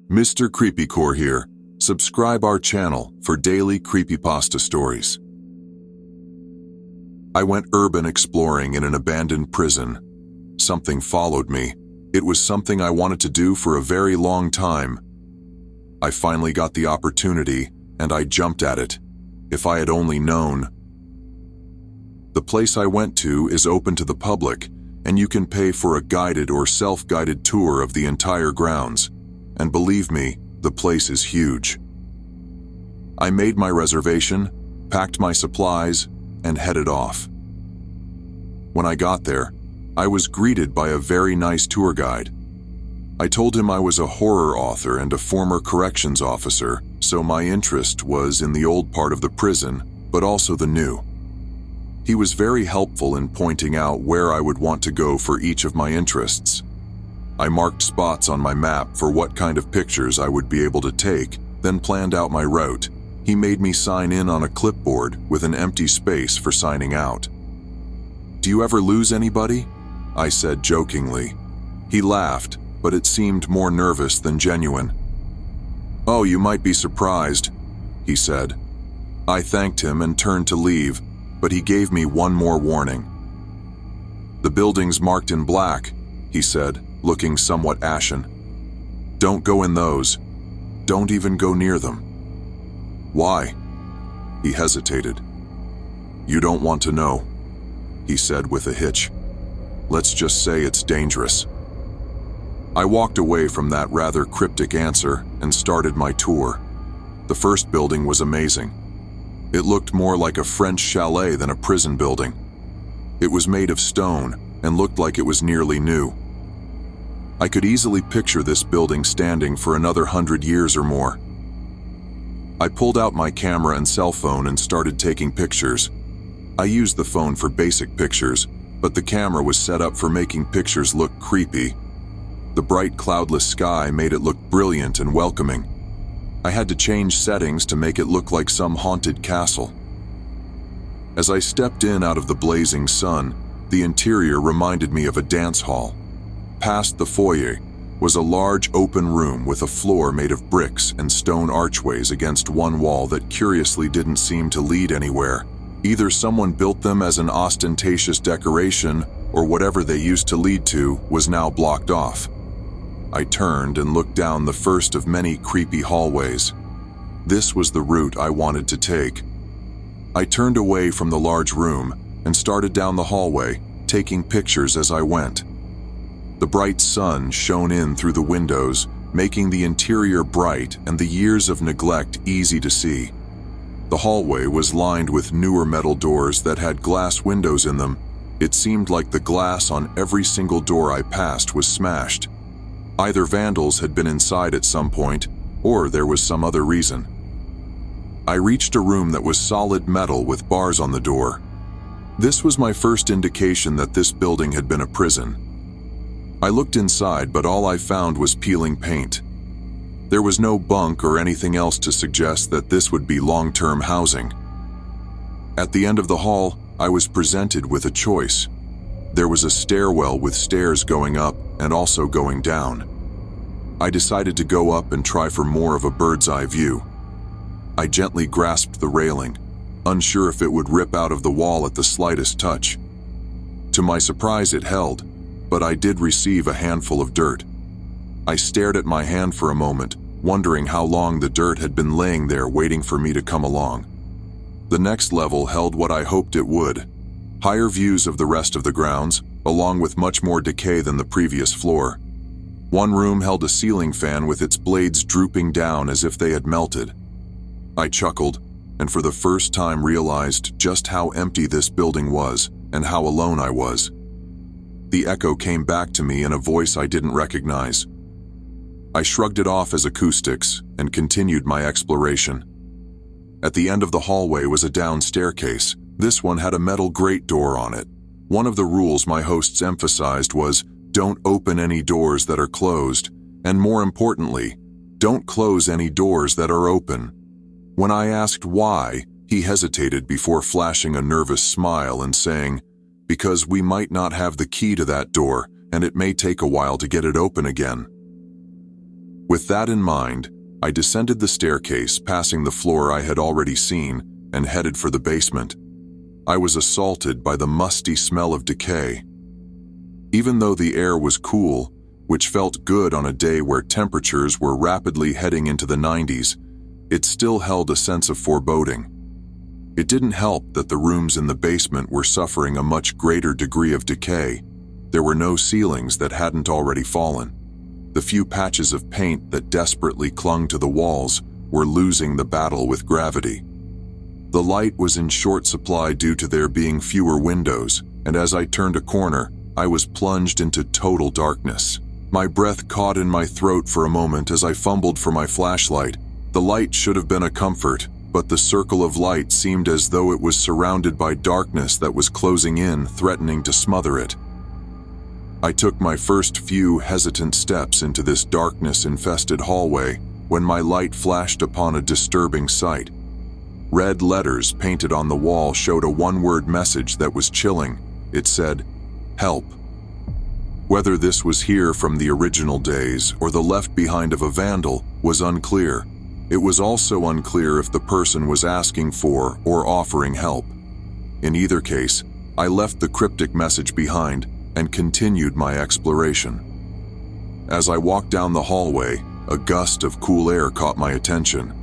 Mr. Creepycore here. Subscribe our channel for daily creepypasta stories. I went urban exploring in an abandoned prison. Something followed me. It was something I wanted to do for a very long time. I finally got the opportunity, and I jumped at it. If I had only known. The place I went to is open to the public, and you can pay for a guided or self-guided tour of the entire grounds. And believe me, the place is huge. I made my reservation, packed my supplies, and headed off. When I got there, I was greeted by a very nice tour guide. I told him I was a horror author and a former corrections officer, so my interest was in the old part of the prison, but also the new. He was very helpful in pointing out where I would want to go for each of my interests. I marked spots on my map for what kind of pictures I would be able to take, then planned out my route. He made me sign in on a clipboard with an empty space for signing out. "Do you ever lose anybody?" I said jokingly. He laughed, but it seemed more nervous than genuine. "Oh, you might be surprised," he said. I thanked him and turned to leave, but he gave me one more warning. "The building's marked in black," he said, looking somewhat ashen. "Don't go in those. Don't even go near them." "Why?" He hesitated. "You don't want to know," he said with a hitch. "Let's just say it's dangerous." I walked away from that rather cryptic answer and started my tour. The first building was amazing. It looked more like a French chalet than a prison building. It was made of stone and looked like it was nearly new. I could easily picture this building standing for another 100 years or more. I pulled out my camera and cell phone and started taking pictures. I used the phone for basic pictures, but the camera was set up for making pictures look creepy. The bright cloudless sky made it look brilliant and welcoming. I had to change settings to make it look like some haunted castle. As I stepped in out of the blazing sun, the interior reminded me of a dance hall. Past the foyer was a large open room with a floor made of bricks and stone archways against one wall that curiously didn't seem to lead anywhere. Either someone built them as an ostentatious decoration, or whatever they used to lead to was now blocked off. I turned and looked down the first of many creepy hallways. This was the route I wanted to take. I turned away from the large room and started down the hallway, taking pictures as I went. The bright sun shone in through the windows, making the interior bright and the years of neglect easy to see. The hallway was lined with newer metal doors that had glass windows in them. It seemed like the glass on every single door I passed was smashed. Either vandals had been inside at some point, or there was some other reason. I reached a room that was solid metal with bars on the door. This was my first indication that this building had been a prison. I looked inside, but all I found was peeling paint. There was no bunk or anything else to suggest that this would be long-term housing. At the end of the hall, I was presented with a choice. There was a stairwell with stairs going up and also going down. I decided to go up and try for more of a bird's-eye view. I gently grasped the railing, unsure if it would rip out of the wall at the slightest touch. To my surprise, it held, but I did receive a handful of dirt. I stared at my hand for a moment, wondering how long the dirt had been laying there waiting for me to come along. The next level held what I hoped it would: higher views of the rest of the grounds, along with much more decay than the previous floor. One room held a ceiling fan with its blades drooping down as if they had melted. I chuckled, and for the first time realized just how empty this building was and how alone I was. The echo came back to me in a voice I didn't recognize. I shrugged it off as acoustics and continued my exploration. At the end of the hallway was a down staircase. This one had a metal grate door on it. One of the rules my hosts emphasized was, don't open any doors that are closed, and more importantly, don't close any doors that are open. When I asked why, he hesitated before flashing a nervous smile and saying, "Because we might not have the key to that door, and it may take a while to get it open again." With that in mind, I descended the staircase, passing the floor I had already seen, and headed for the basement. I was assaulted by the musty smell of decay. Even though the air was cool, which felt good on a day where temperatures were rapidly heading into the 90s, it still held a sense of foreboding. It didn't help that the rooms in the basement were suffering a much greater degree of decay. There were no ceilings that hadn't already fallen. The few patches of paint that desperately clung to the walls were losing the battle with gravity. The light was in short supply due to there being fewer windows, and as I turned a corner, I was plunged into total darkness. My breath caught in my throat for a moment as I fumbled for my flashlight. The light should have been a comfort, but the circle of light seemed as though it was surrounded by darkness that was closing in, threatening to smother it. I took my first few hesitant steps into this darkness-infested hallway when my light flashed upon a disturbing sight. Red letters painted on the wall showed a one-word message that was chilling. It said, "Help." Whether this was here from the original days or the left behind of a vandal was unclear. It was also unclear if the person was asking for or offering help. In either case, I left the cryptic message behind and continued my exploration. As I walked down the hallway, a gust of cool air caught my attention.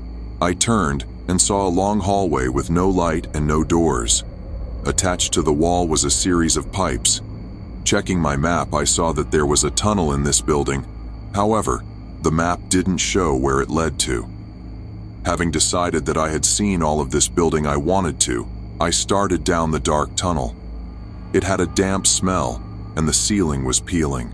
I turned and saw a long hallway with no light and no doors. Attached to the wall was a series of pipes. Checking my map, I saw that there was a tunnel in this building. However, the map didn't show where it led to. Having decided that I had seen all of this building I wanted to, I started down the dark tunnel. It had a damp smell, and the ceiling was peeling.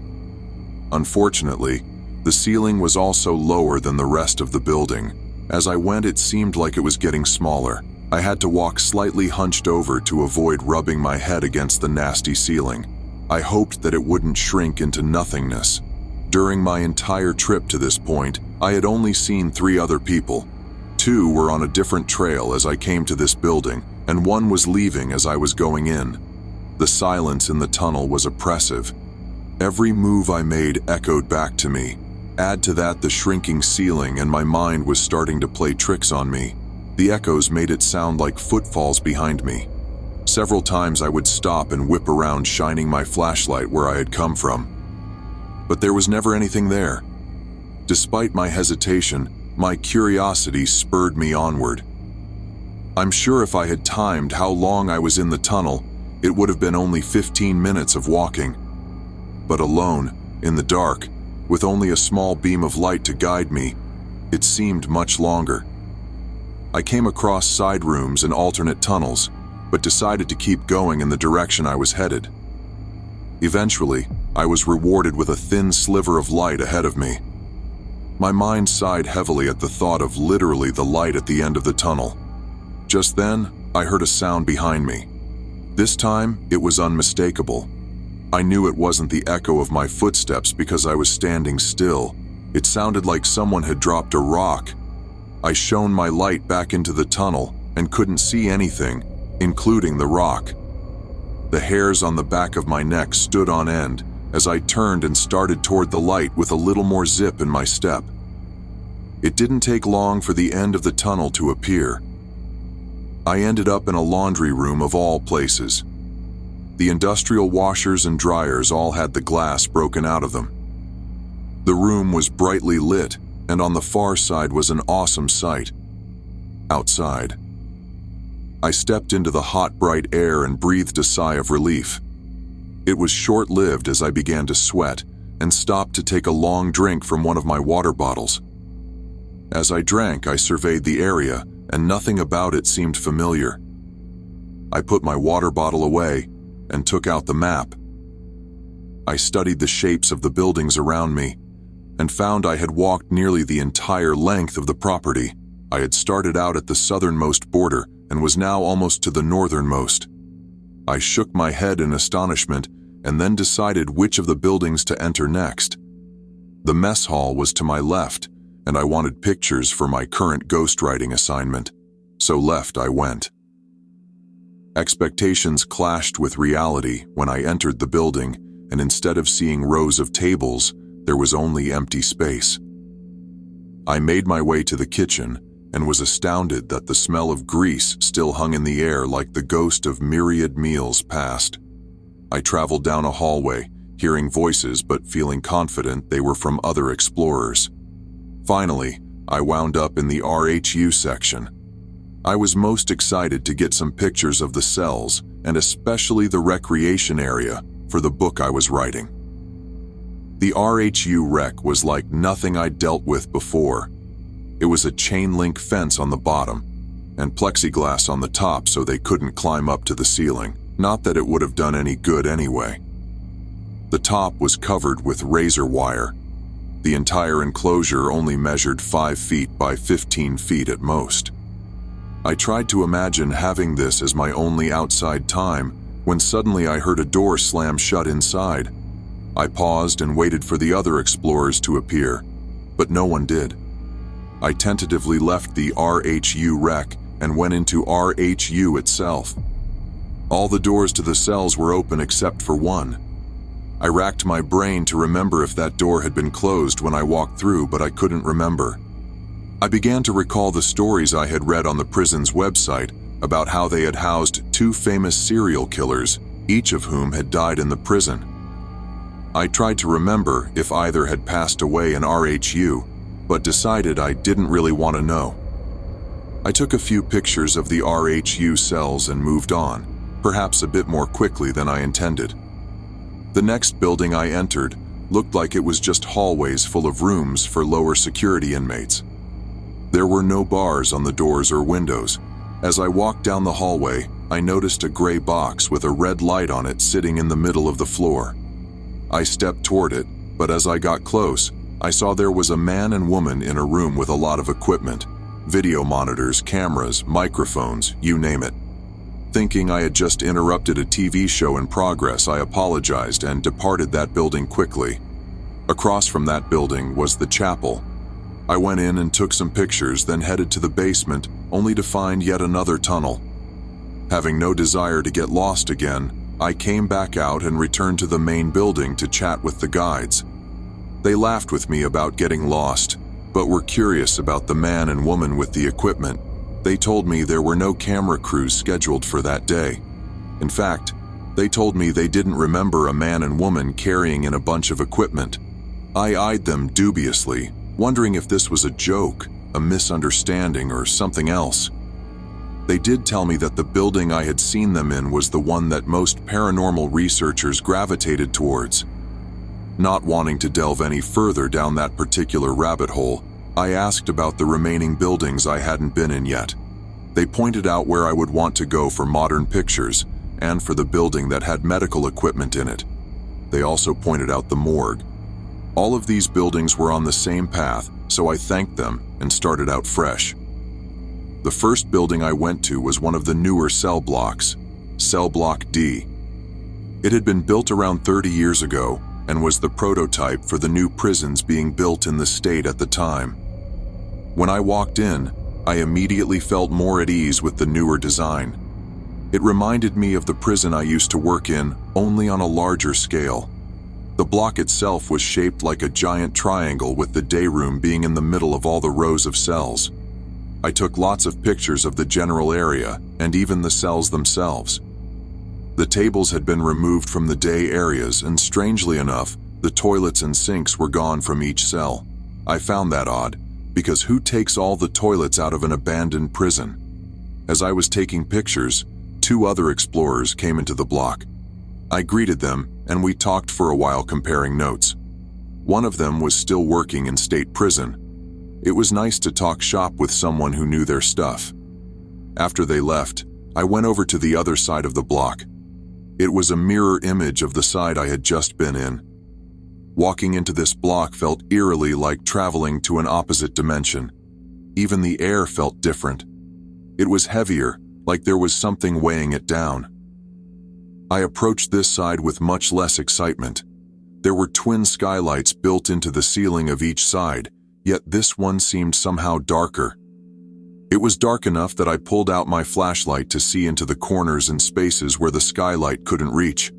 Unfortunately, the ceiling was also lower than the rest of the building. As I went, it seemed like it was getting smaller. I had to walk slightly hunched over to avoid rubbing my head against the nasty ceiling. I hoped that it wouldn't shrink into nothingness. During my entire trip to this point, I had only seen 3 other people. 2 were on a different trail as I came to this building, and 1 was leaving as I was going in. The silence in the tunnel was oppressive. Every move I made echoed back to me. Add to that the shrinking ceiling, and my mind was starting to play tricks on me. The echoes made it sound like footfalls behind me. Several times I would stop and whip around, shining my flashlight where I had come from. But there was never anything there. Despite my hesitation, my curiosity spurred me onward. I'm sure if I had timed how long I was in the tunnel, it would have been only 15 minutes of walking. But alone, in the dark, with only a small beam of light to guide me, it seemed much longer. I came across side rooms and alternate tunnels, but decided to keep going in the direction I was headed. Eventually, I was rewarded with a thin sliver of light ahead of me. My mind sighed heavily at the thought of literally the light at the end of the tunnel. Just then, I heard a sound behind me. This time, it was unmistakable. I knew it wasn't the echo of my footsteps because I was standing still. It sounded like someone had dropped a rock. I shone my light back into the tunnel and couldn't see anything, including the rock. The hairs on the back of my neck stood on end as I turned and started toward the light with a little more zip in my step. It didn't take long for the end of the tunnel to appear. I ended up in a laundry room of all places. The industrial washers and dryers all had the glass broken out of them. The room was brightly lit, and on the far side was an awesome sight. Outside. I stepped into the hot, bright air and breathed a sigh of relief. It was short-lived as I began to sweat and stopped to take a long drink from one of my water bottles. As I drank, I surveyed the area, and nothing about it seemed familiar. I put my water bottle away and took out the map. I studied the shapes of the buildings around me and found I had walked nearly the entire length of the property. I had started out at the southernmost border and was now almost to the northernmost. I shook my head in astonishment and then decided which of the buildings to enter next. The mess hall was to my left, and I wanted pictures for my current ghostwriting assignment, so left I went. Expectations clashed with reality when I entered the building, and instead of seeing rows of tables, there was only empty space. I made my way to the kitchen and was astounded that the smell of grease still hung in the air like the ghost of myriad meals past. I traveled down a hallway, hearing voices but feeling confident they were from other explorers. Finally, I wound up in the RHU section. I was most excited to get some pictures of the cells and especially the recreation area for the book I was writing. The RHU rec was like nothing I'd dealt with before. It was a chain link fence on the bottom and plexiglass on the top so they couldn't climb up to the ceiling. Not that it would have done any good anyway. The top was covered with razor wire. The entire enclosure only measured 5 feet by 15 feet at most. I tried to imagine having this as my only outside time when suddenly I heard a door slam shut inside. I paused and waited for the other explorers to appear, but no one did. I tentatively left the RHU rec and went into RHU itself. All the doors to the cells were open except for one. I racked my brain to remember if that door had been closed when I walked through, but I couldn't remember. I began to recall the stories I had read on the prison's website about how they had housed 2 famous serial killers, each of whom had died in the prison. I tried to remember if either had passed away in RHU, but decided I didn't really want to know. I took a few pictures of the RHU cells and moved on, perhaps a bit more quickly than I intended. The next building I entered looked like it was just hallways full of rooms for lower security inmates. There were no bars on the doors or windows. As I walked down the hallway, I noticed a gray box with a red light on it sitting in the middle of the floor. I stepped toward it, but as I got close, I saw there was a man and woman in a room with a lot of equipment: video monitors, cameras, microphones, you name it. Thinking I had just interrupted a TV show in progress, I apologized and departed that building quickly. Across from that building was the chapel. I went in and took some pictures, then headed to the basement, only to find yet another tunnel. Having no desire to get lost again, I came back out and returned to the main building to chat with the guides. They laughed with me about getting lost, but were curious about the man and woman with the equipment. They told me there were no camera crews scheduled for that day. In fact, they told me they didn't remember a man and woman carrying in a bunch of equipment. I eyed them dubiously, wondering if this was a joke, a misunderstanding, or something else. They did tell me that the building I had seen them in was the one that most paranormal researchers gravitated towards. Not wanting to delve any further down that particular rabbit hole, I asked about the remaining buildings I hadn't been in yet. They pointed out where I would want to go for modern pictures and for the building that had medical equipment in it. They also pointed out the morgue. All of these buildings were on the same path, so I thanked them and started out fresh. The first building I went to was one of the newer cell blocks, Cell Block D. It had been built around 30 years ago and was the prototype for the new prisons being built in the state at the time. When I walked in, I immediately felt more at ease with the newer design. It reminded me of the prison I used to work in, only on a larger scale. The block itself was shaped like a giant triangle, with the day room being in the middle of all the rows of cells. I took lots of pictures of the general area and even the cells themselves. The tables had been removed from the day areas, and strangely enough, the toilets and sinks were gone from each cell. I found that odd, because who takes all the toilets out of an abandoned prison? As I was taking pictures, 2 other explorers came into the block. I greeted them, and we talked for a while comparing notes. One of them was still working in state prison. It was nice to talk shop with someone who knew their stuff. After they left, I went over to the other side of the block. It was a mirror image of the side I had just been in. Walking into this block felt eerily like traveling to an opposite dimension. Even the air felt different. It was heavier, like there was something weighing it down. I approached this side with much less excitement. There were twin skylights built into the ceiling of each side, yet this one seemed somehow darker. It was dark enough that I pulled out my flashlight to see into the corners and spaces where the skylight couldn't reach.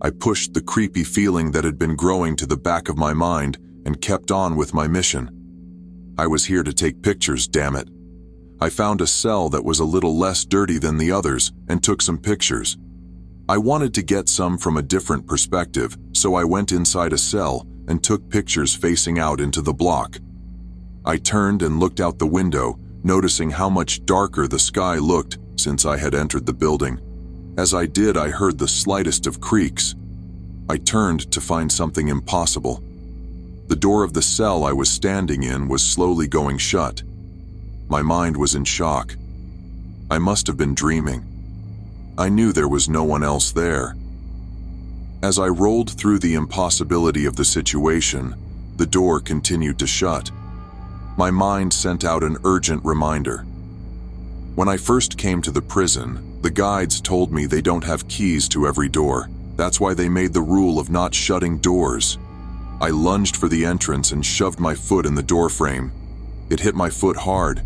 I pushed the creepy feeling that had been growing to the back of my mind and kept on with my mission. I was here to take pictures, damn it. I found a cell that was a little less dirty than the others and took some pictures. I wanted to get some from a different perspective, so I went inside a cell and took pictures facing out into the block. I turned and looked out the window, noticing how much darker the sky looked since I had entered the building. As I did, I heard the slightest of creaks. I turned to find something impossible. The door of the cell I was standing in was slowly going shut. My mind was in shock. I must have been dreaming. I knew there was no one else there. As I rolled through the impossibility of the situation, the door continued to shut. My mind sent out an urgent reminder. When I first came to the prison, the guides told me they don't have keys to every door. That's why they made the rule of not shutting doors. I lunged for the entrance and shoved my foot in the door frame. It hit my foot hard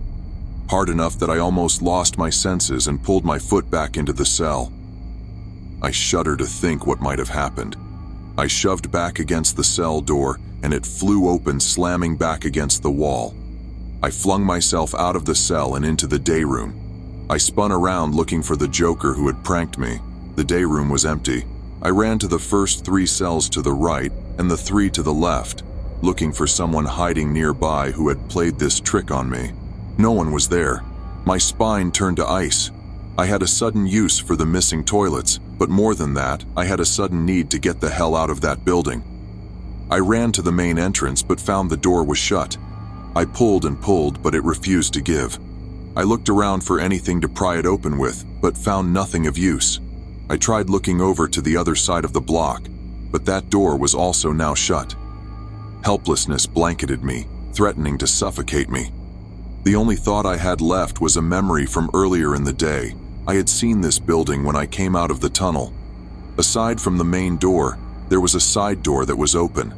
enough that I almost lost my senses and pulled my foot back into the cell. I shudder to think what might have happened. I shoved back against the cell door and it flew open, slamming back against the wall. I flung myself out of the cell and into the day room. I spun around looking for the joker who had pranked me. The day room was empty. I ran to the first 3 cells to the right and the 3 to the left, looking for someone hiding nearby who had played this trick on me. No one was there. My spine turned to ice. I had a sudden use for the missing toilets, but more than that, I had a sudden need to get the hell out of that building. I ran to the main entrance but found the door was shut. I pulled and pulled, but it refused to give. I looked around for anything to pry it open with, but found nothing of use. I tried looking over to the other side of the block, but that door was also now shut. Helplessness blanketed me, threatening to suffocate me. The only thought I had left was a memory from earlier in the day. I had seen this building when I came out of the tunnel. Aside from the main door, there was a side door that was open.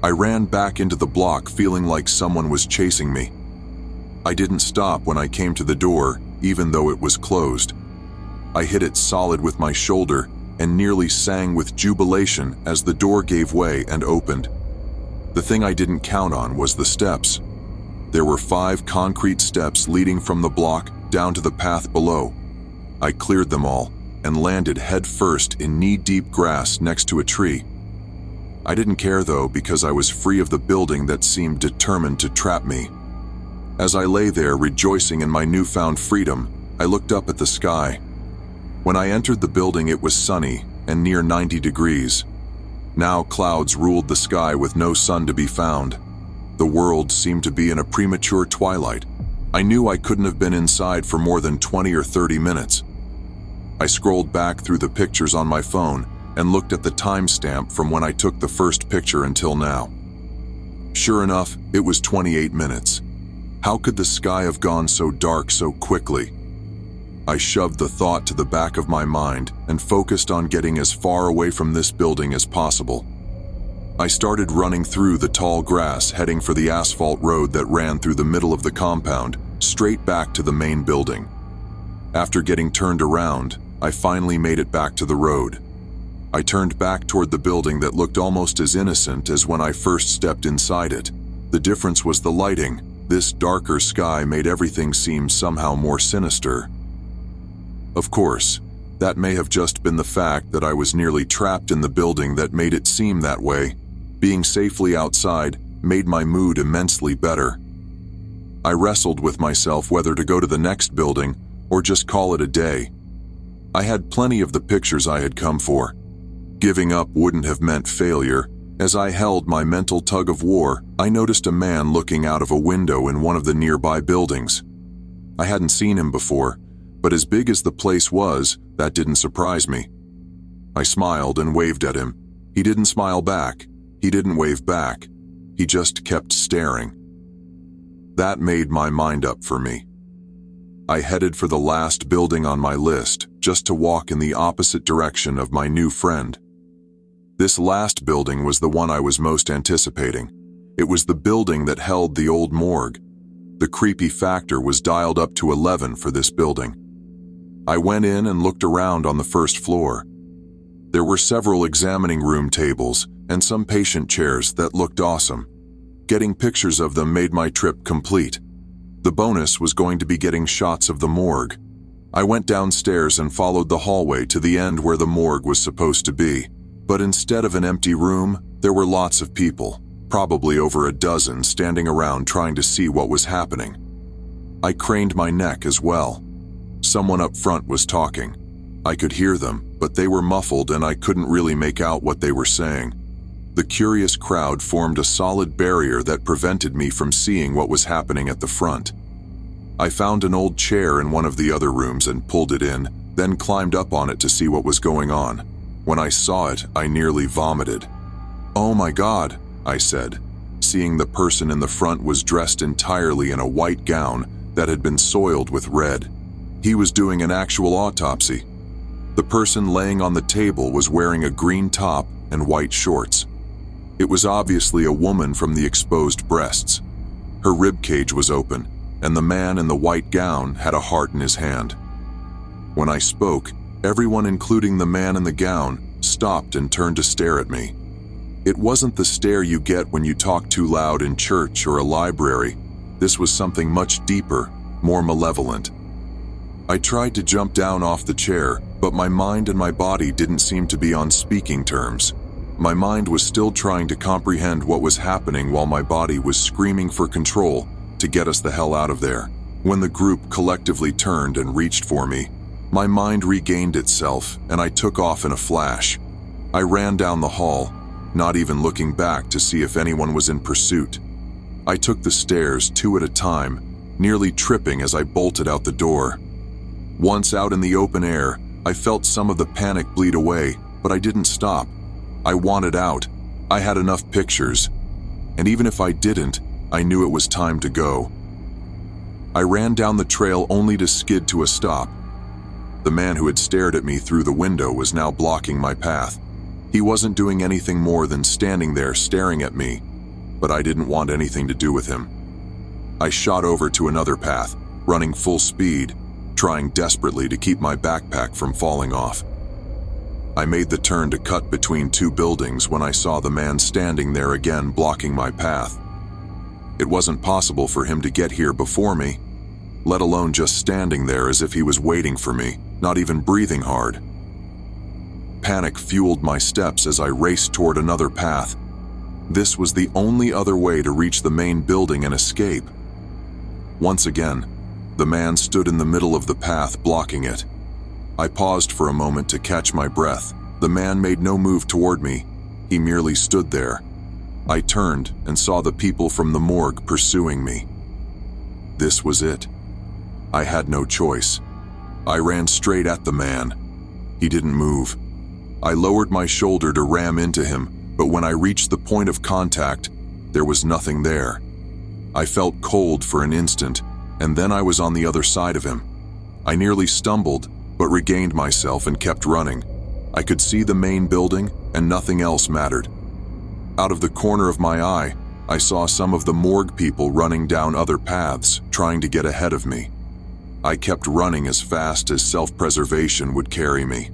I ran back into the block feeling like someone was chasing me. I didn't stop when I came to the door, even though it was closed. I hit it solid with my shoulder and nearly sang with jubilation as the door gave way and opened. The thing I didn't count on was the steps. There were 5 concrete steps leading from the block down to the path below. I cleared them all and landed head first in knee-deep grass next to a tree. I didn't care though, because I was free of the building that seemed determined to trap me. As I lay there rejoicing in my newfound freedom, I looked up at the sky. When I entered the building, it was sunny and near 90 degrees. Now clouds ruled the sky with no sun to be found. The world seemed to be in a premature twilight. I knew I couldn't have been inside for more than 20 or 30 minutes. I scrolled back through the pictures on my phone and looked at the timestamp from when I took the first picture until now. Sure enough, it was 28 minutes. How could the sky have gone so dark so quickly? I shoved the thought to the back of my mind and focused on getting as far away from this building as possible. I started running through the tall grass, heading for the asphalt road that ran through the middle of the compound, straight back to the main building. After getting turned around, I finally made it back to the road. I turned back toward the building that looked almost as innocent as when I first stepped inside it. The difference was the lighting. This darker sky made everything seem somehow more sinister. Of course, that may have just been the fact that I was nearly trapped in the building that made it seem that way. Being safely outside made my mood immensely better. I wrestled with myself whether to go to the next building or just call it a day. I had plenty of the pictures I had come for. Giving up wouldn't have meant failure. As I held my mental tug of war, I noticed a man looking out of a window in one of the nearby buildings. I hadn't seen him before, but as big as the place was, that didn't surprise me. I smiled and waved at him. He didn't smile back. He didn't wave back. He just kept staring. That made my mind up for me. I headed for the last building on my list, just to walk in the opposite direction of my new friend. This last building was the one I was most anticipating. It was the building that held the old morgue. The creepy factor was dialed up to 11 for this building. I went in and looked around on the first floor. There were several examining room tables and some patient chairs that looked awesome. Getting pictures of them made my trip complete. The bonus was going to be getting shots of the morgue. I went downstairs and followed the hallway to the end where the morgue was supposed to be. But instead of an empty room, there were lots of people, probably over a dozen, standing around trying to see what was happening. I craned my neck as well. Someone up front was talking. I could hear them, but they were muffled and I couldn't really make out what they were saying. The curious crowd formed a solid barrier that prevented me from seeing what was happening at the front. I found an old chair in one of the other rooms and pulled it in, then climbed up on it to see what was going on. When I saw it, I nearly vomited. "Oh my God," I said, seeing the person in the front was dressed entirely in a white gown that had been soiled with red. He was doing an actual autopsy. The person laying on the table was wearing a green top and white shorts. It was obviously a woman from the exposed breasts. Her rib cage was open, and the man in the white gown had a heart in his hand. When I spoke, everyone, including the man in the gown, stopped and turned to stare at me. It wasn't the stare you get when you talk too loud in church or a library. This was something much deeper, more malevolent. I tried to jump down off the chair, but my mind and my body didn't seem to be on speaking terms. My mind was still trying to comprehend what was happening while my body was screaming for control to get us the hell out of there. When the group collectively turned and reached for me, my mind regained itself and I took off in a flash. I ran down the hall, not even looking back to see if anyone was in pursuit. I took the stairs 2 at a time, nearly tripping as I bolted out the door. Once out in the open air, I felt some of the panic bleed away, but I didn't stop. I wanted out. I had enough pictures. And even if I didn't, I knew it was time to go. I ran down the trail only to skid to a stop. The man who had stared at me through the window was now blocking my path. He wasn't doing anything more than standing there staring at me, but I didn't want anything to do with him. I shot over to another path, running full speed, trying desperately to keep my backpack from falling off. I made the turn to cut between 2 buildings when I saw the man standing there again blocking my path. It wasn't possible for him to get here before me, let alone just standing there as if he was waiting for me, not even breathing hard. Panic fueled my steps as I raced toward another path. This was the only other way to reach the main building and escape. Once again, the man stood in the middle of the path blocking it. I paused for a moment to catch my breath. The man made no move toward me. He merely stood there. I turned and saw the people from the morgue pursuing me. This was it. I had no choice. I ran straight at the man. He didn't move. I lowered my shoulder to ram into him, but when I reached the point of contact, there was nothing there. I felt cold for an instant, and then I was on the other side of him. I nearly stumbled, but regained myself and kept running. I could see the main building, and nothing else mattered. Out of the corner of my eye, I saw some of the morgue people running down other paths, trying to get ahead of me. I kept running as fast as self-preservation would carry me.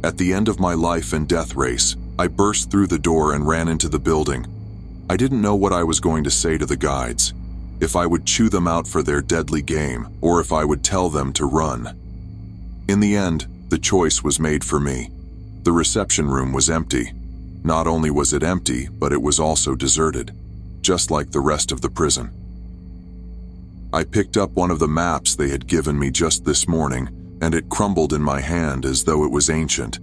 At the end of my life and death race, I burst through the door and ran into the building. I didn't know what I was going to say to the guides, if I would chew them out for their deadly game, or if I would tell them to run. In the end, the choice was made for me. The reception room was empty. Not only was it empty, but it was also deserted, just like the rest of the prison. I picked up one of the maps they had given me just this morning, and it crumbled in my hand as though it was ancient.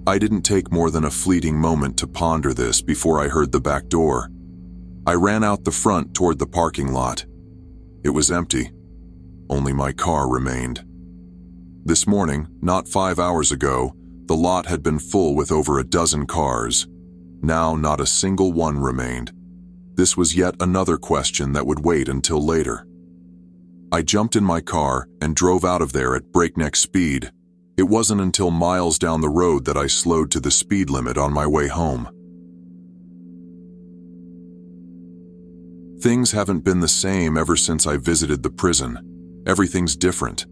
I didn't take more than a fleeting moment to ponder this before I heard the back door. I ran out the front toward the parking lot. It was empty. Only my car remained. This morning, not 5 hours ago, the lot had been full with over a dozen cars. Now not a single one remained. This was yet another question that would wait until later. I jumped in my car and drove out of there at breakneck speed. It wasn't until miles down the road that I slowed to the speed limit on my way home. Things haven't been the same ever since I visited the prison. Everything's different.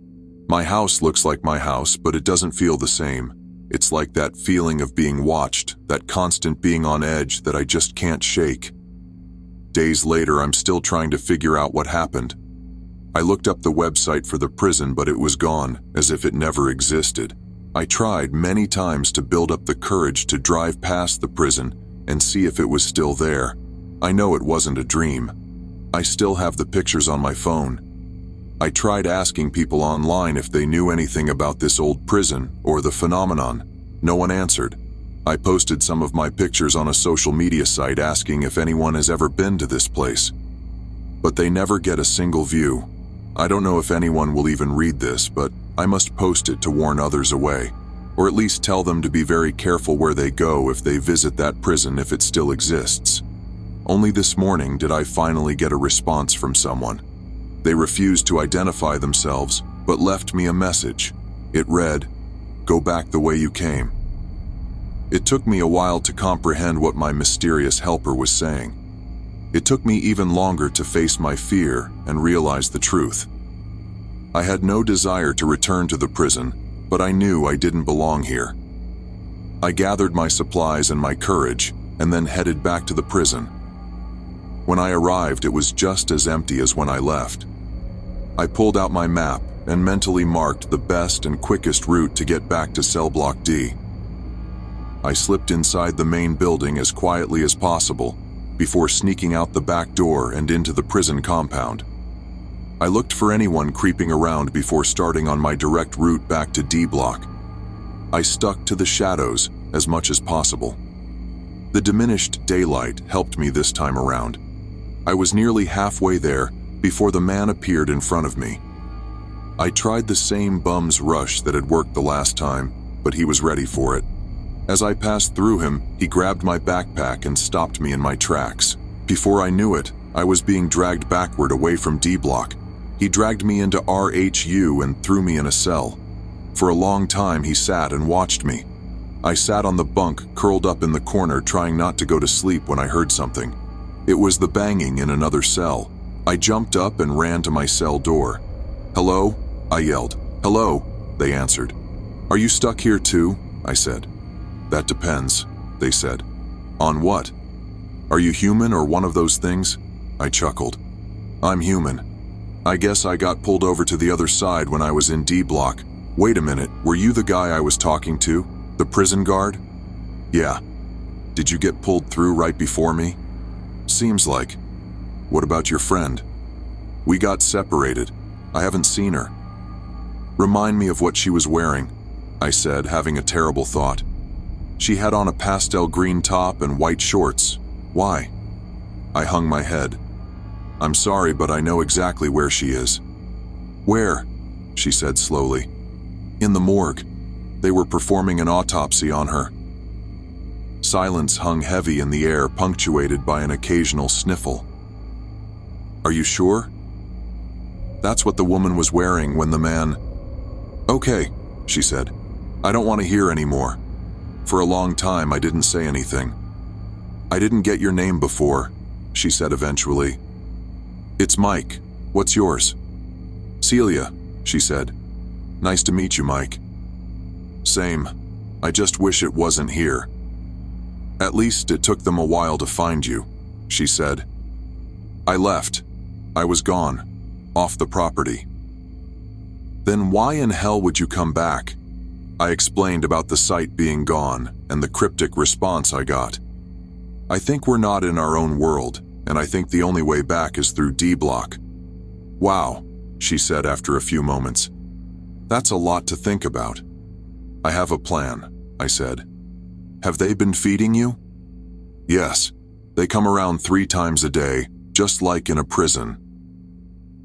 My house looks like my house, but it doesn't feel the same. It's like that feeling of being watched, that constant being on edge that I just can't shake. Days later, I'm still trying to figure out what happened. I looked up the website for the prison, but it was gone, as if it never existed. I tried many times to build up the courage to drive past the prison and see if it was still there. I know it wasn't a dream. I still have the pictures on my phone. I tried asking people online if they knew anything about this old prison or the phenomenon. No one answered. I posted some of my pictures on a social media site asking if anyone has ever been to this place. But they never get a single view. I don't know if anyone will even read this, but I must post it to warn others away, or at least tell them to be very careful where they go if they visit that prison if it still exists. Only this morning did I finally get a response from someone. They refused to identify themselves, but left me a message. It read, "Go back the way you came." It took me a while to comprehend what my mysterious helper was saying. It took me even longer to face my fear and realize the truth. I had no desire to return to the prison, but I knew I didn't belong here. I gathered my supplies and my courage, and then headed back to the prison. When I arrived, it was just as empty as when I left. I pulled out my map and mentally marked the best and quickest route to get back to cell block D. I slipped inside the main building as quietly as possible before sneaking out the back door and into the prison compound. I looked for anyone creeping around before starting on my direct route back to D block. I stuck to the shadows as much as possible. The diminished daylight helped me this time around. I was nearly halfway there before the man appeared in front of me. I tried the same bum's rush that had worked the last time, but he was ready for it. As I passed through him, he grabbed my backpack and stopped me in my tracks. Before I knew it, I was being dragged backward away from D block. He dragged me into RHU and threw me in a cell. For a long time, he sat and watched me. I sat on the bunk, curled up in the corner, trying not to go to sleep when I heard something. It was the banging in another cell. I jumped up and ran to my cell door. "Hello?" I yelled. "Hello?" they answered. "Are you stuck here too?" I said. "That depends," they said. "On what? Are you human or one of those things?" I chuckled. "I'm human. I guess I got pulled over to the other side when I was in D block. Wait a minute, were you the guy I was talking to? The prison guard?" "Yeah." "Did you get pulled through right before me?" "Seems like." "What about your friend?" "We got separated. I haven't seen her." "Remind me of what she was wearing," I said, having a terrible thought. "She had on a pastel green top and white shorts. Why?" I hung my head. "I'm sorry, but I know exactly where she is." "Where?" she said slowly. "In the morgue. They were performing an autopsy on her." Silence hung heavy in the air, punctuated by an occasional sniffle. "Are you sure?" "That's what the woman was wearing when the man—" "Okay," she said. "I don't want to hear anymore." For a long time, I didn't say anything. "I didn't get your name before," she said eventually. "It's Mike. What's yours?" "Celia," she said. "Nice to meet you, Mike." "Same. I just wish it wasn't here." "At least it took them a while to find you," she said. "I left. I was gone. Off the property." "Then why in hell would you come back?" I explained about the site being gone and the cryptic response I got. "I think we're not in our own world, and I think the only way back is through D block." "Wow," she said after a few moments. "That's a lot to think about." "I have a plan," I said. "Have they been feeding you?" "Yes. They come around 3 times a day, just like in a prison."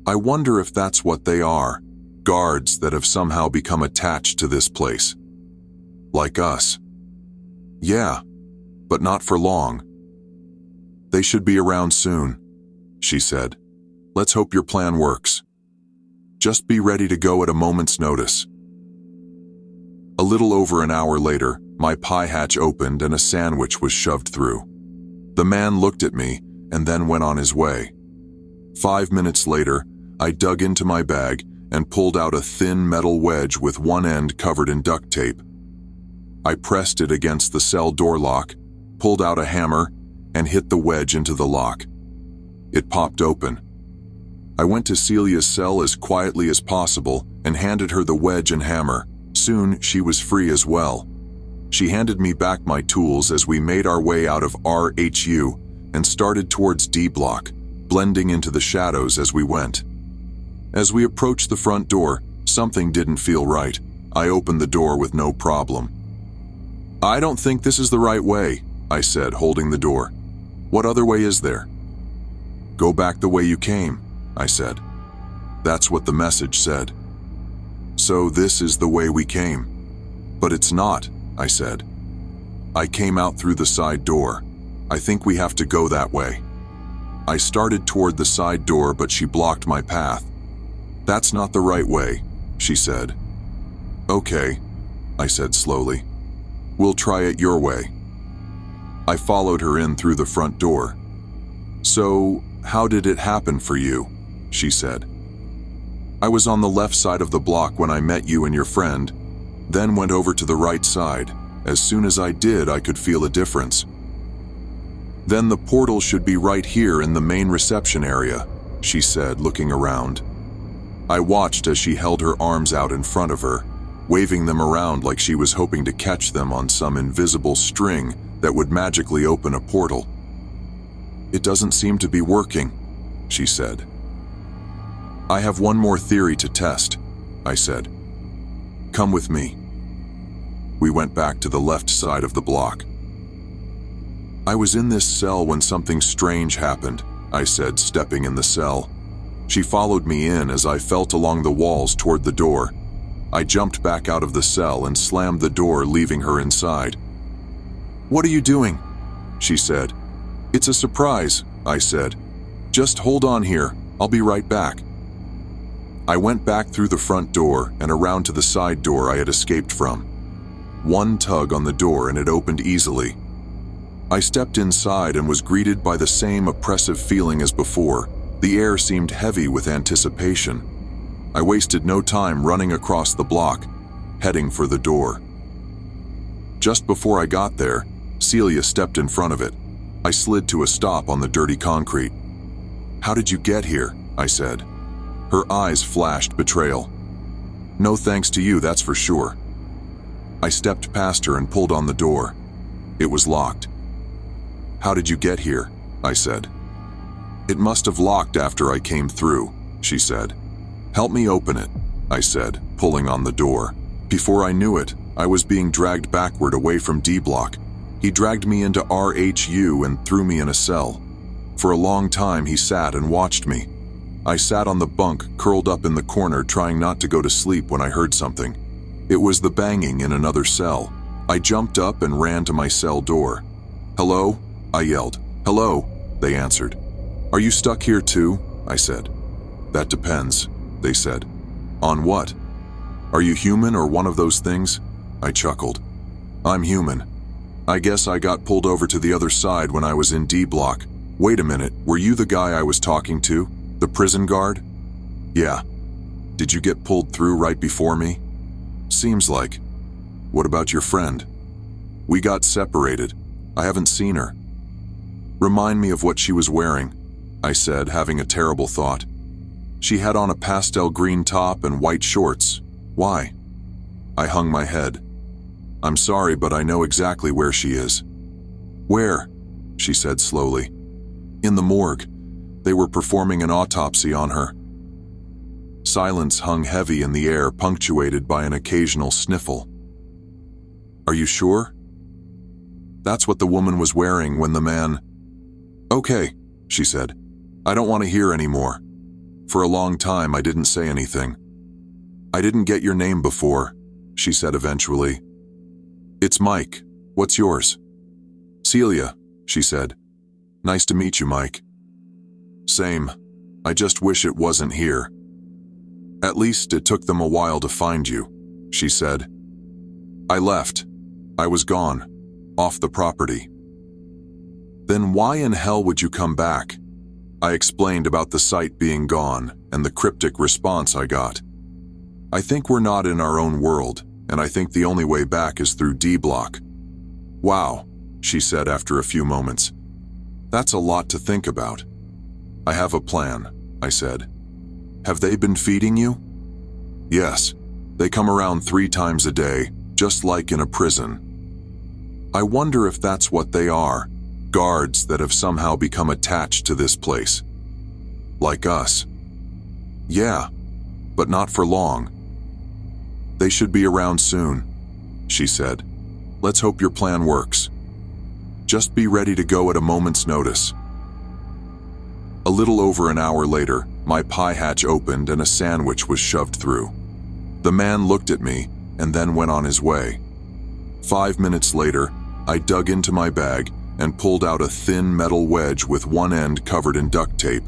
"I wonder if that's what they are, guards that have somehow become attached to this place. Like us." "Yeah, but not for long." "They should be around soon," she said. "Let's hope your plan works. Just be ready to go at a moment's notice." A little over an hour later, my pie hatch opened and a sandwich was shoved through. The man looked at me and then went on his way. 5 minutes later, I dug into my bag and pulled out a thin metal wedge with one end covered in duct tape. I pressed it against the cell door lock, pulled out a hammer, and hit the wedge into the lock. It popped open. I went to Celia's cell as quietly as possible and handed her the wedge and hammer. Soon, she was free as well. She handed me back my tools as we made our way out of RHU and started towards D Block, blending into the shadows as we went. As we approached the front door, something didn't feel right. I opened the door with no problem. "I don't think this is the right way," I said, holding the door. "What other way is there?" "Go back the way you came," I said. That's what the message said. "So this is the way we came." "But it's not," I said. "I came out through the side door. I think we have to go that way." I started toward the side door, but she blocked my path. "That's not the right way," she said. "Okay," I said slowly. "We'll try it your way." I followed her in through the front door. "So, how did it happen for you?" she said. "I was on the left side of the block when I met you and your friend, then went over to the right side. As soon as I did, I could feel a difference." "Then the portal should be right here in the main reception area," she said, looking around. I watched as she held her arms out in front of her, waving them around like she was hoping to catch them on some invisible string that would magically open a portal. "It doesn't seem to be working," she said. "I have one more theory to test," I said. "Come with me." We went back to the left side of the block. "I was in this cell when something strange happened," I said, stepping in the cell. She followed me in as I felt along the walls toward the door. I jumped back out of the cell and slammed the door, leaving her inside. "What are you doing?" she said. "It's a surprise," I said. "Just hold on here, I'll be right back." I went back through the front door and around to the side door I had escaped from. One tug on the door and it opened easily. I stepped inside and was greeted by the same oppressive feeling as before. The air seemed heavy with anticipation. I wasted no time running across the block, heading for the door. Just before I got there, Celia stepped in front of it. I slid to a stop on the dirty concrete. "How did you get here?" I said. Her eyes flashed betrayal. "No thanks to you, that's for sure." I stepped past her and pulled on the door. It was locked. "How did you get here?" I said. "It must have locked after I came through," she said. "Help me open it," I said, pulling on the door. Before I knew it, I was being dragged backward away from D Block. He dragged me into RHU and threw me in a cell. For a long time he sat and watched me. I sat on the bunk, curled up in the corner, trying not to go to sleep when I heard something. It was the banging in another cell. I jumped up and ran to my cell door. "Hello?" I yelled. "Hello?" they answered. "Are you stuck here too?" I said. "That depends," they said. "On what? Are you human or one of those things?" I chuckled. "I'm human. I guess I got pulled over to the other side when I was in D Block. Wait a minute, were you the guy I was talking to? The prison guard?" "Yeah." "Did you get pulled through right before me?" "Seems like." "What about your friend?" "We got separated. I haven't seen her." "Remind me of what she was wearing," I said, having a terrible thought. "She had on a pastel green top and white shorts. Why?" I hung my head. "I'm sorry, but I know exactly where she is." "Where?" she said slowly. "In the morgue. They were performing an autopsy on her." Silence hung heavy in the air, punctuated by an occasional sniffle. "Are you sure?" "That's what the woman was wearing when the man—" "Okay," she said. "I don't want to hear any more." For a long time I didn't say anything. "I didn't get your name before," she said eventually. "It's Mike. What's yours?" "Celia," she said. "Nice to meet you, Mike." "Same. I just wish it wasn't here." "At least it took them a while to find you," she said. "I left. I was gone. Off the property." "Then why in hell would you come back?" I explained about the site being gone and the cryptic response I got. "I think we're not in our own world, and I think the only way back is through D Block." "Wow," she said after a few moments. "That's a lot to think about." "I have a plan," I said. "Have they been feeding you?" "Yes. They come around 3 times a day, just like in a prison." "I wonder if that's what they are, guards that have somehow become attached to this place. Like us." "Yeah, but not for long." "They should be around soon," she said. "Let's hope your plan works. Just be ready to go at a moment's notice." A little over an hour later, my pie hatch opened and a sandwich was shoved through. The man looked at me and then went on his way. 5 minutes later, I dug into my bag and pulled out a thin metal wedge with one end covered in duct tape.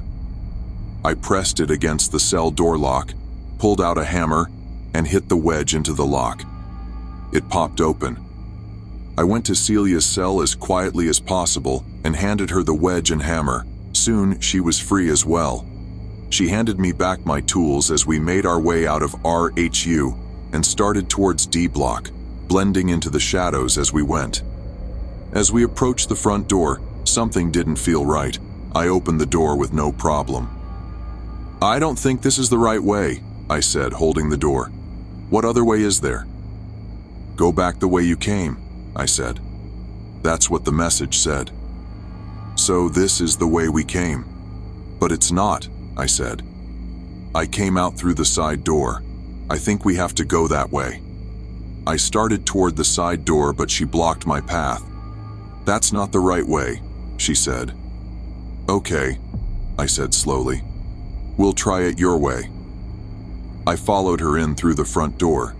I pressed it against the cell door lock, pulled out a hammer, and hit the wedge into the lock. It popped open. I went to Celia's cell as quietly as possible and handed her the wedge and hammer. Soon, she was free as well. She handed me back my tools as we made our way out of RHU and started towards D Block, blending into the shadows as we went. As we approached the front door, something didn't feel right. I opened the door with no problem. "I don't think this is the right way," I said, holding the door. "What other way is there?" "Go back the way you came," I said. That's what the message said. "So this is the way we came." "But it's not," I said. "I came out through the side door. I think we have to go that way." I started toward the side door, but she blocked my path. "That's not the right way," she said. "Okay," I said slowly. "We'll try it your way." I followed her in through the front door.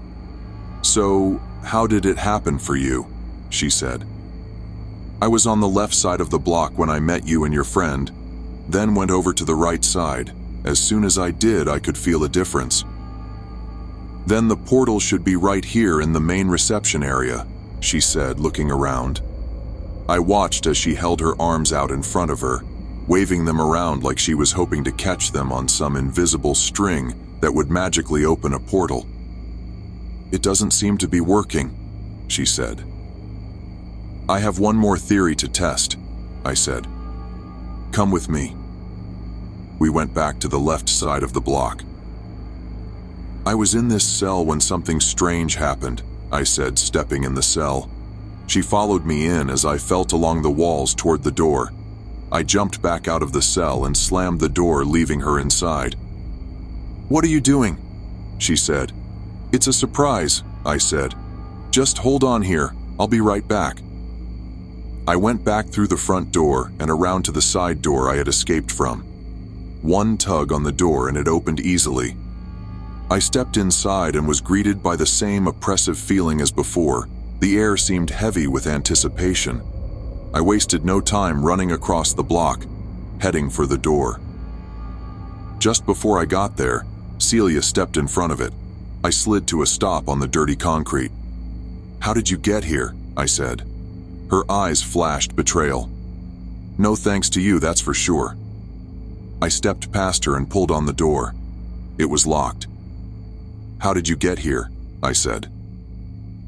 "So, how did it happen for you?" she said. "I was on the left side of the block when I met you and your friend, then went over to the right side. As soon as I did, I could feel a difference." "Then the portal should be right here in the main reception area," she said, looking around. I watched as she held her arms out in front of her, waving them around like she was hoping to catch them on some invisible string that would magically open a portal. "It doesn't seem to be working," she said. "I have one more theory to test," I said. "Come with me." We went back to the left side of the block. "I was in this cell when something strange happened," I said, stepping in the cell. She followed me in as I felt along the walls toward the door. I jumped back out of the cell and slammed the door, leaving her inside. "What are you doing?" she said. "It's a surprise," I said. "Just hold on here, I'll be right back." I went back through the front door and around to the side door I had escaped from. One tug on the door and it opened easily. I stepped inside and was greeted by the same oppressive feeling as before. The air seemed heavy with anticipation. I wasted no time running across the block, heading for the door. Just before I got there, Celia stepped in front of it. I slid to a stop on the dirty concrete. "How did you get here?" I said. Her eyes flashed betrayal. "No thanks to you, that's for sure." I stepped past her and pulled on the door. It was locked. "How did you get here?" I said.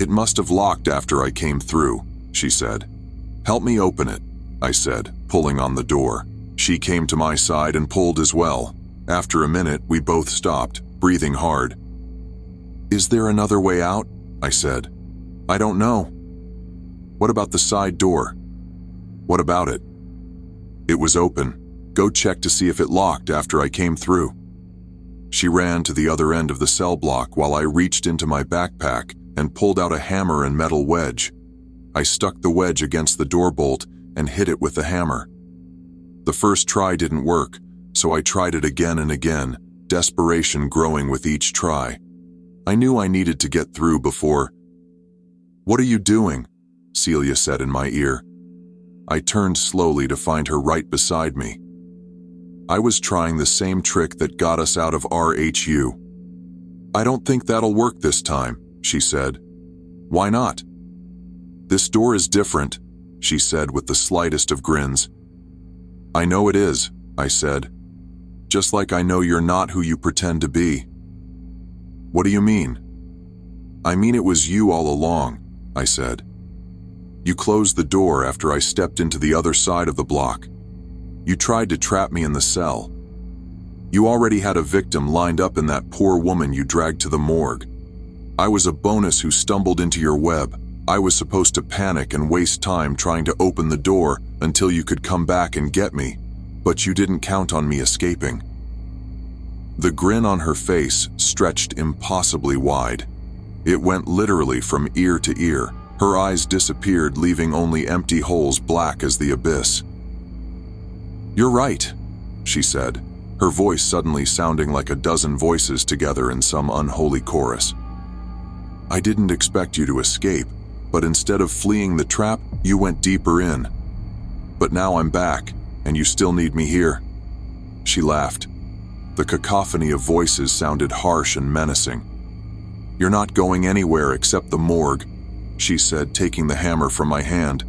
"It must have locked after I came through," she said. "Help me open it," I said, pulling on the door. She came to my side and pulled as well. After a minute, we both stopped, breathing hard. "Is there another way out?" I said. "I don't know." "What about the side door?" "What about it?" "It was open. Go check to see if it locked after I came through." She ran to the other end of the cell block while I reached into my backpack and pulled out a hammer and metal wedge. I stuck the wedge against the door bolt and hit it with the hammer. The first try didn't work, so I tried it again and again, desperation growing with each try. I knew I needed to get through before. "What are you doing?" Celia said in my ear. I turned slowly to find her right beside me. "I was trying the same trick that got us out of RHU." "I don't think that'll work this time," she said. "Why not?" "This door is different," she said with the slightest of grins. "I know it is," I said. "Just like I know you're not who you pretend to be." "What do you mean?" "I mean it was you all along," I said. "You closed the door after I stepped into the other side of the block. You tried to trap me in the cell. You already had a victim lined up in that poor woman you dragged to the morgue. I was a bonus who stumbled into your web. I was supposed to panic and waste time trying to open the door until you could come back and get me, but you didn't count on me escaping." The grin on her face stretched impossibly wide. It went literally from ear to ear. Her eyes disappeared, leaving only empty holes black as the abyss. "You're right," she said, her voice suddenly sounding like a dozen voices together in some unholy chorus. "I didn't expect you to escape, but instead of fleeing the trap, you went deeper in. But now I'm back, and you still need me here." She laughed. The cacophony of voices sounded harsh and menacing. "You're not going anywhere except the morgue," she said, taking the hammer from my hand.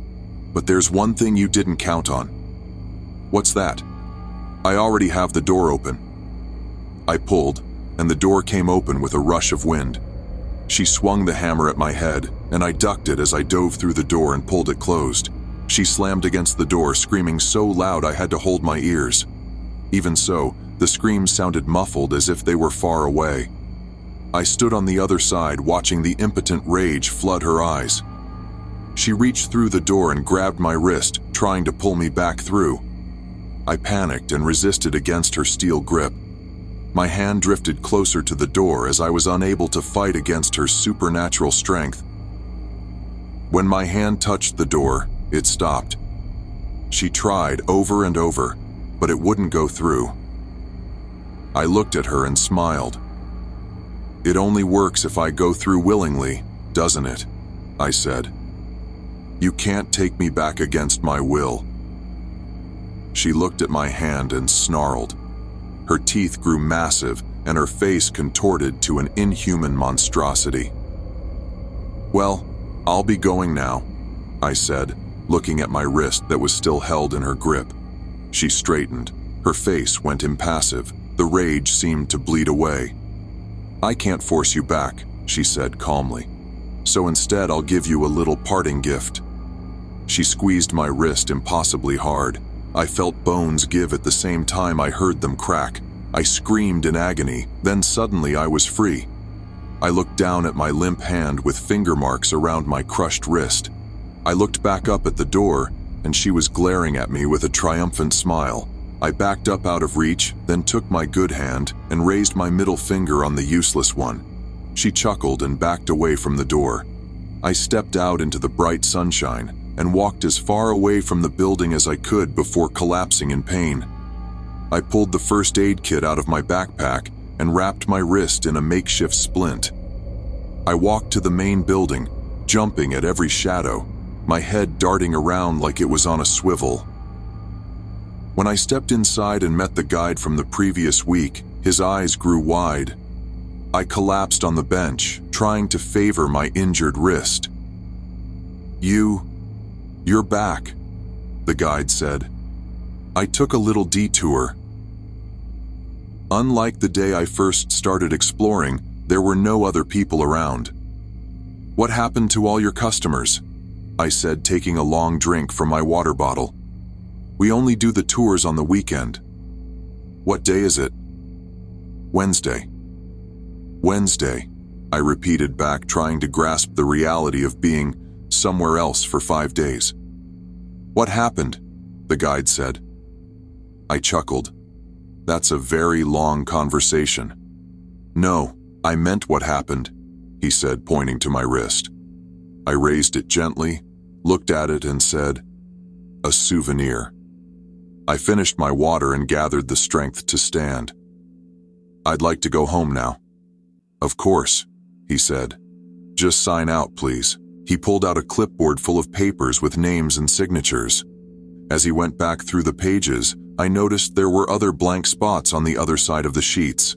"But there's one thing you didn't count on." "What's that?" "I already have the door open." I pulled, and the door came open with a rush of wind. She swung the hammer at my head, and I ducked it as I dove through the door and pulled it closed. She slammed against the door, screaming so loud I had to hold my ears. Even so, the screams sounded muffled as if they were far away. I stood on the other side, watching the impotent rage flood her eyes. She reached through the door and grabbed my wrist, trying to pull me back through. I panicked and resisted against her steel grip. My hand drifted closer to the door as I was unable to fight against her supernatural strength. When my hand touched the door, it stopped. She tried over and over, but it wouldn't go through. I looked at her and smiled. "It only works if I go through willingly, doesn't it?" I said. "You can't take me back against my will." She looked at my hand and snarled. Her teeth grew massive and her face contorted to an inhuman monstrosity. "Well, I'll be going now," I said, looking at my wrist that was still held in her grip. She straightened. Her face went impassive. The rage seemed to bleed away. "I can't force you back," she said calmly. "So instead I'll give you a little parting gift." She squeezed my wrist impossibly hard. I felt bones give at the same time I heard them crack. I screamed in agony, then suddenly I was free. I looked down at my limp hand with finger marks around my crushed wrist. I looked back up at the door, and she was glaring at me with a triumphant smile. I backed up out of reach, then took my good hand and raised my middle finger on the useless one. She chuckled and backed away from the door. I stepped out into the bright sunshine and walked as far away from the building as I could before collapsing in pain. I pulled the first aid kit out of my backpack and wrapped my wrist in a makeshift splint. I walked to the main building, jumping at every shadow, my head darting around like it was on a swivel. When I stepped inside and met the guide from the previous week, his eyes grew wide. I collapsed on the bench, trying to favor my injured wrist. You're back," the guide said. I took a little detour. Unlike the day I first started exploring, there were no other people around. "What happened to all your customers?" I said, taking a long drink from my water bottle. "We only do the tours on the weekend." "What day is it?" "Wednesday." "Wednesday," I repeated back, trying to grasp the reality of being somewhere else for 5 days. "What happened?" the guide said. I chuckled. "That's a very long conversation." "No, I meant what happened," he said, pointing to my wrist. I raised it gently, looked at it, and said, "A souvenir." I finished my water and gathered the strength to stand. "I'd like to go home now." "Of course," he said. "Just sign out, please." He pulled out a clipboard full of papers with names and signatures. As he went back through the pages, I noticed there were other blank spots on the other side of the sheets.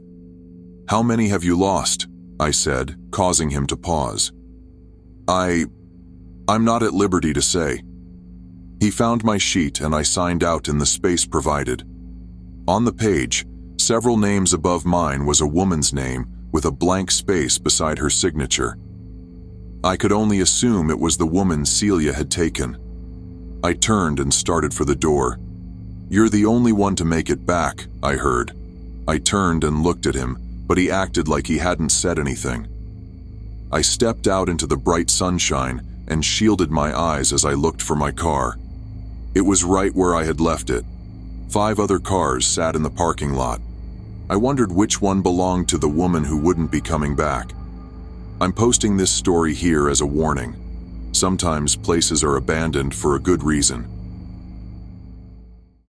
"How many have you lost?" I said, causing him to pause. I'm not at liberty to say." He found my sheet and I signed out in the space provided. On the page, several names above mine was a woman's name with a blank space beside her signature. I could only assume it was the woman Celia had taken. I turned and started for the door. "You're the only one to make it back," I heard. I turned and looked at him, but he acted like he hadn't said anything. I stepped out into the bright sunshine and shielded my eyes as I looked for my car. It was right where I had left it. 5 other cars sat in the parking lot. I wondered which one belonged to the woman who wouldn't be coming back. I'm posting this story here as a warning. Sometimes places are abandoned for a good reason.